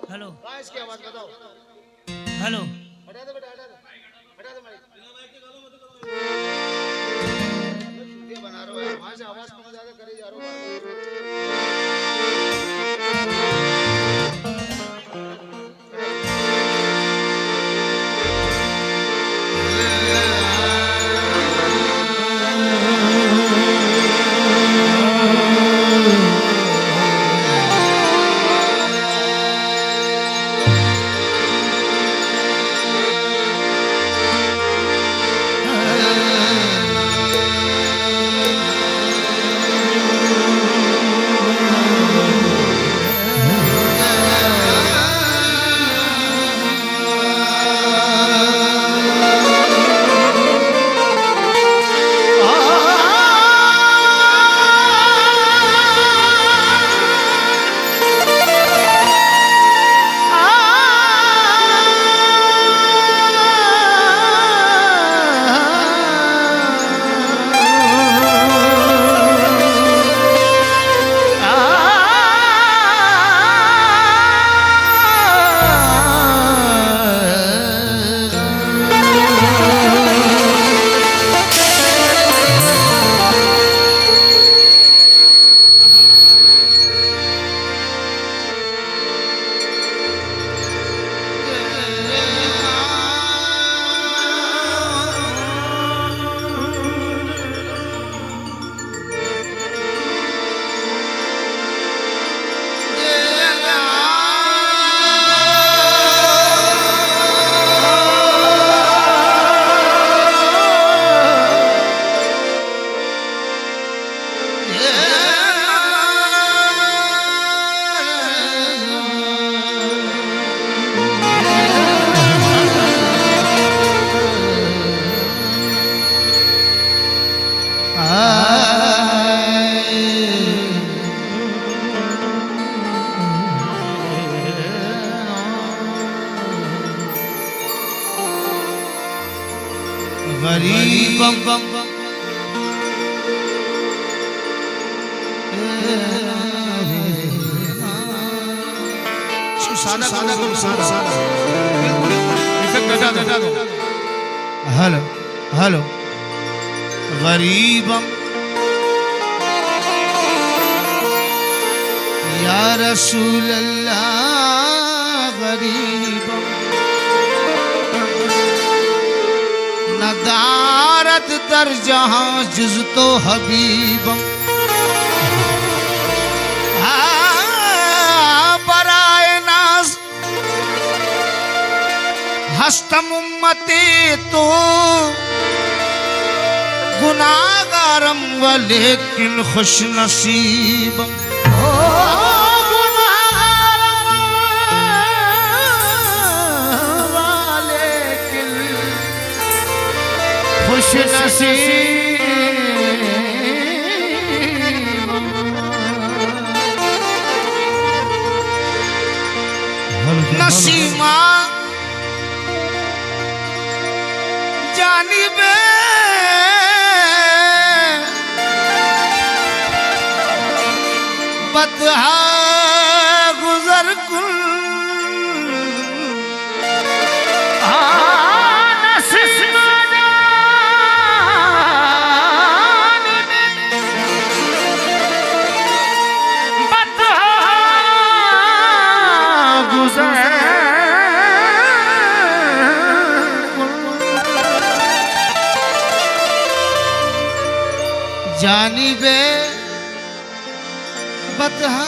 Hello कहाँ इसकी आवाज बताओ। हेलो हटा दो बेटा, हटा दो माइक। ये बना रहा है वहां से आवाज कम ज्यादा करे जा रहा गरीबम सादा सादा करो, सादा सादा इफेक्ट हटा दो। हेलो हेलो गरीबम या रसूल अल्लाह गरीबम नदारत दर जहां जुज तो हबीबम बराए नाज हस्तम उम्मते तो गुनाहगारम व लेकिन खुश नसीबम खुश नसीब नसीमा जानिबे बतहा गुजर कुल जानिबे बतहा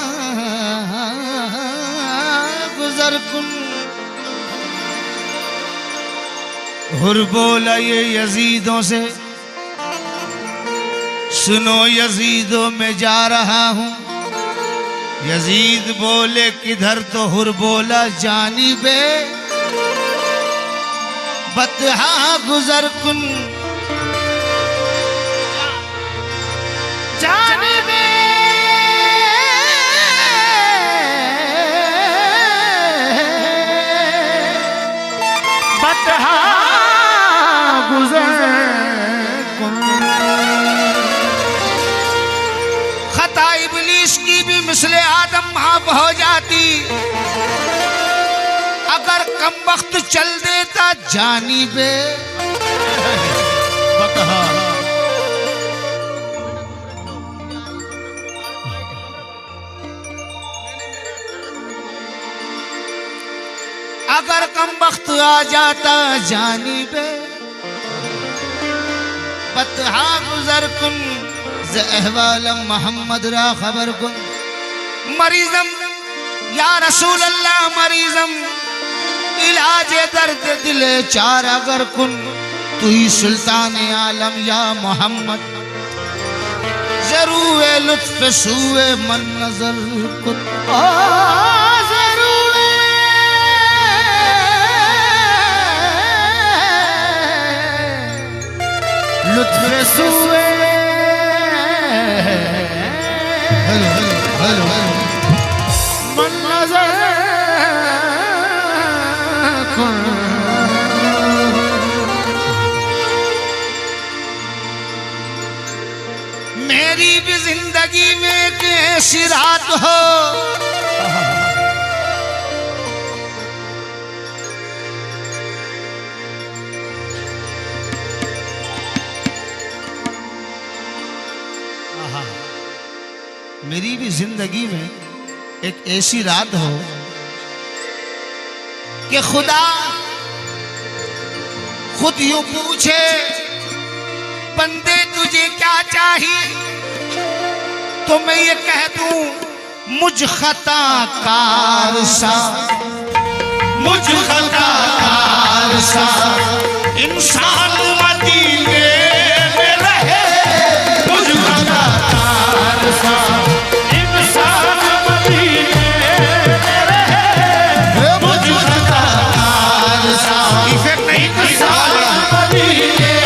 गुजर कुन हुर बोला ये यजीदों से सुनो यजीदों में जा रहा हूँ। यजीद बोले किधर तो हुर बोला जानिबे बतहा गुजर कुन जानिबे बतहा गुजर खता इब्लीस की भी मिसले आदम माफ हो जाती, कम वक्त चल देता जानिबे बतहा अगर कम वक्त आ जाता जानिबे बतहा गुजर कुन ज़हवालम मोहम्मद रा खबर कुन मरीजम या रसूल अल्लाह मरीजम इलाज दर्द दिल चार अगर कुन तू ही सुल्तान आलम या मोहम्मद जरूर लुत्फ सूए मन नजर कुन लुत्फ सूए मन नजर मेरी भी जिंदगी में एक ऐसी रात हो मेरी भी जिंदगी में एक ऐसी रात हो कि खुदा खुद यूं पूछे बंदे तुझे क्या चाहिए तो मैं ये कह दूं मुझ खताकार सा मुझ खताकार सा इंसान मदीने में रहे मुझ खताकार सा इंसान मदीने में रहे मुझ खताकार सा इफेक्ट नहीं इंसान मदीने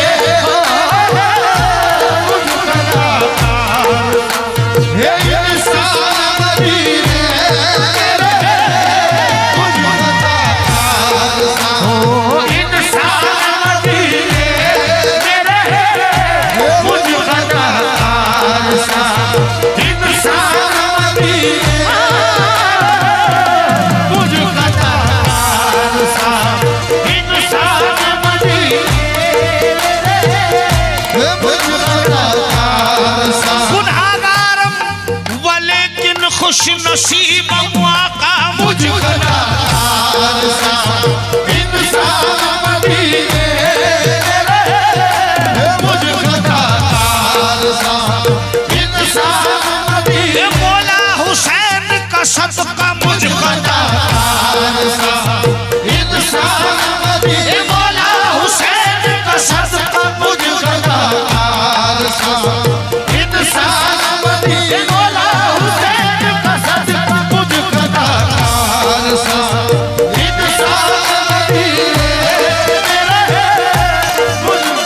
खुश नसीब आका मुझ खताकार सा इंसान मदीने रहे मुझ खताकार सा इंसान मदीने मौला हुसैन का सदका मुझ खताकार सा इंसान मदीने मौला हुसैन का सदका मुझ खताकार सा इंसान मदीने मौला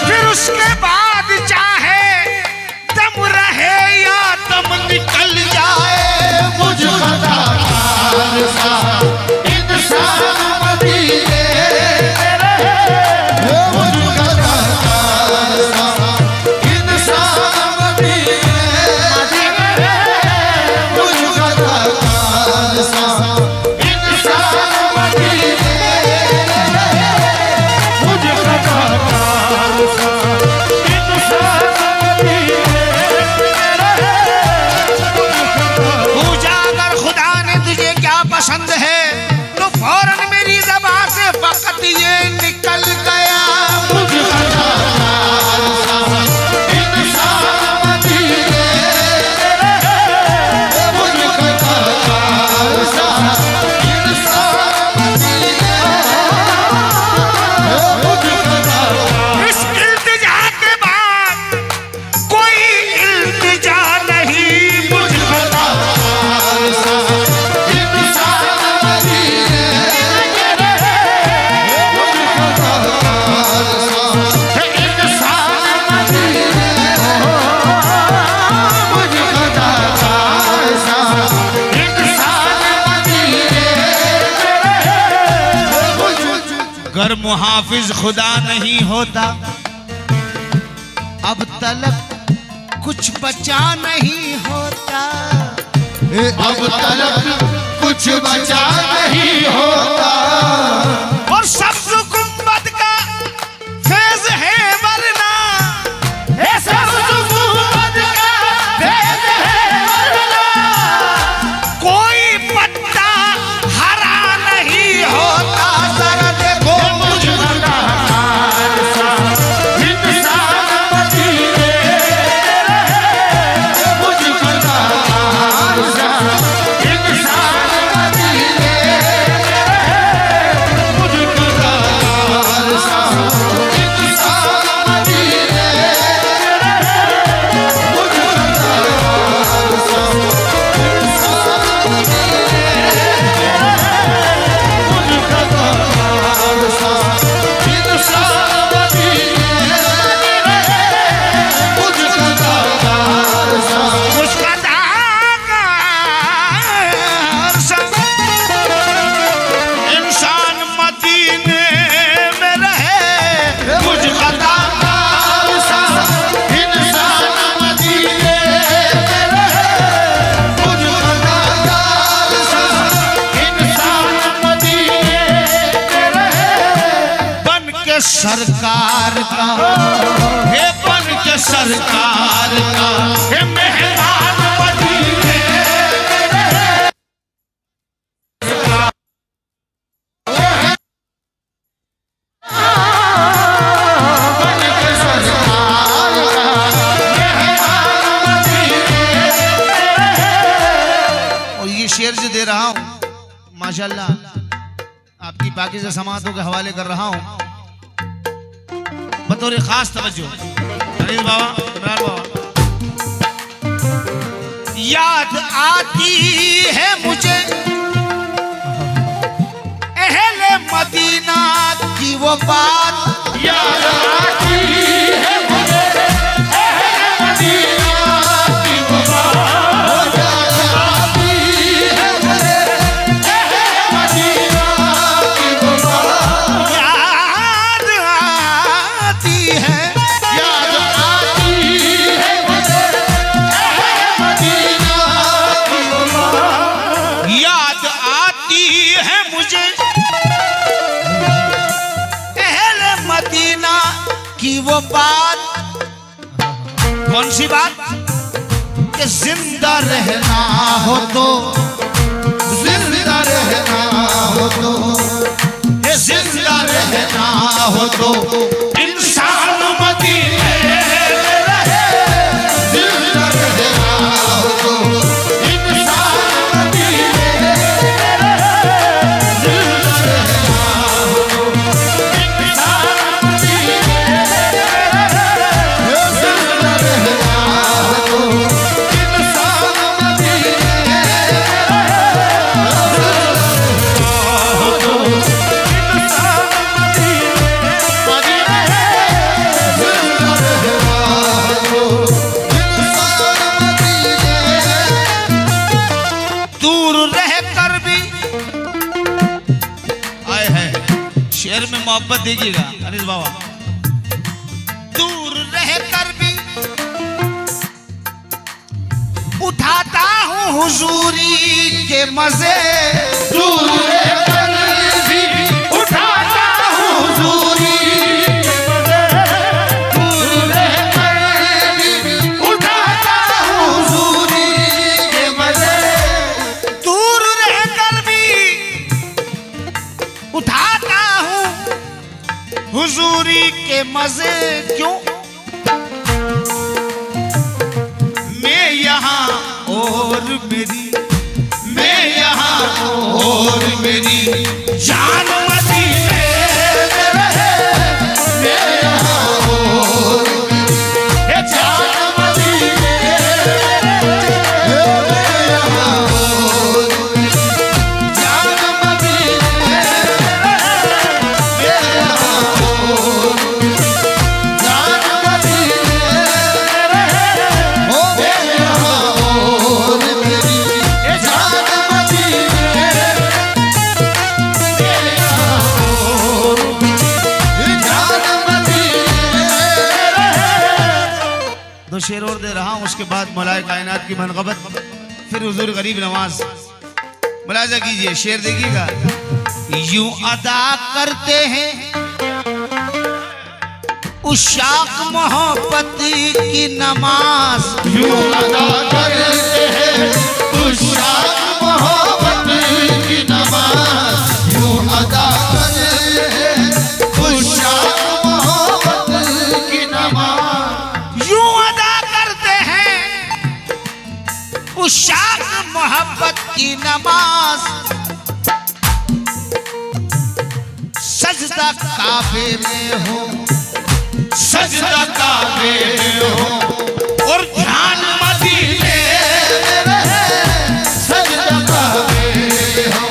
फिर उसके बाद चाहे दम रहे या दम निकल जाए मुझ खताकार सा इंसान मदीने रहे मुझ खताकार सा इंसान मदीने रहे मुझ खताकार सा पसंद है तो फौरन मेरी ज़बान से फकत ये निकल गया मुझ खताकार सा इंसान मदीने रहे मुझ खताकार सा इंसान मदीने मुझ खताकार इस इल्तिजा के बाद कोई इल्तिजा नहीं मुझ खताकार सा अगर मुहाफिज खुदा नहीं होता अब तलक कुछ बचा नहीं होता अब तलक कुछ बचा नहीं होता सरकार का, हे बन के सरकार का, हे मेहमान मदीने शेर जो दे रहा हूं माशाल्लाह आपकी पाकीज़ा समातों के हवाले कर रहा हूं बतौर खास तवज्जो। अनिल बाबा, इमरान बाबा, याद आती है मुझे अहले मदीना की वो बात, याद आती है मुझे अहले मदीना की वो बात, वो बात। कौन सी बात? कि जिंदा रहना हो तो, जिंदा रहना हो तो, ये जिंदा रहना हो तो इंसान मदीने रहे, जिंदा रहना हो तो इंसान मदीने रहे, जिंदा रहना हो तो इंसान मदीने शेर में मोहब्बत देखिएगा अनिल बाबा। दूर रहकर भी उठाता हूँ हुजूरी के मजे, दूर रहकर भी उठाता हूँ हुजूरी के मजे, दूर रहकर भी उठाता हूँ हुजूरी के मजे, दूर रहकर भी उठाता हूँ हुजूरी के मजे। क्यों? मैं यहाँ और मेरी, मैं यहाँ और मेरी जान मदीने में रहे, मैं यहाँ और मेरी जान मदीने में रहे, मैं यहाँ और मेरी जान मदीने में रहे, मैं यहाँ और मेरी जान मदीने में रहे, मैं यहाँ और मेरी जान मदीने में रहे, जान मदीने में रहे। दो शेर और दे रहा हूँ, उसके बाद मौलाए कायनात की मनक़बत, फिर हुजूर गरीब नवाज। मुलाज़ा कीजिए, शेर देखिएगा। यूं अदा करते हैं उशाक मोहब्बत की नमाज, यूं अदा करते हैं उशाक मोहब्बत की नमाज, यूं अदा करते हैं उशाक मोहब्बत की नमाज, यूं अदा करते हैं उशाक मोहब्बत की नमाज। सजदा काबे में हो, सजदा काबे में हो और ध्यान मदीने में रहे, सजदा काबे में हो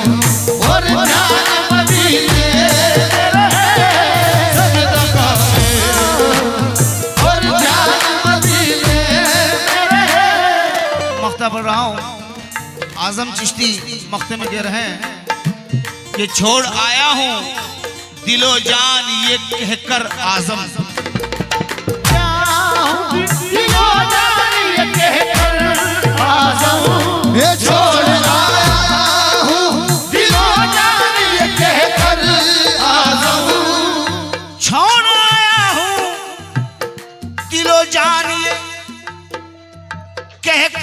और ध्यान मदीने में रहे, सजदा काबे में हो और ध्यान मदीने में रहे। मख्ता पढ़ रहा हूँ, आजम चिश्ती मख्ते में कह रहे हैं कि छोड़ आया हूँ दिलो जान ये कहकर आजम, ये छोड़ आया हूँ दिलो जान ये कहकर आज़म, छोड़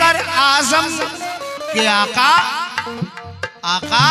हैदर आजम के आका आका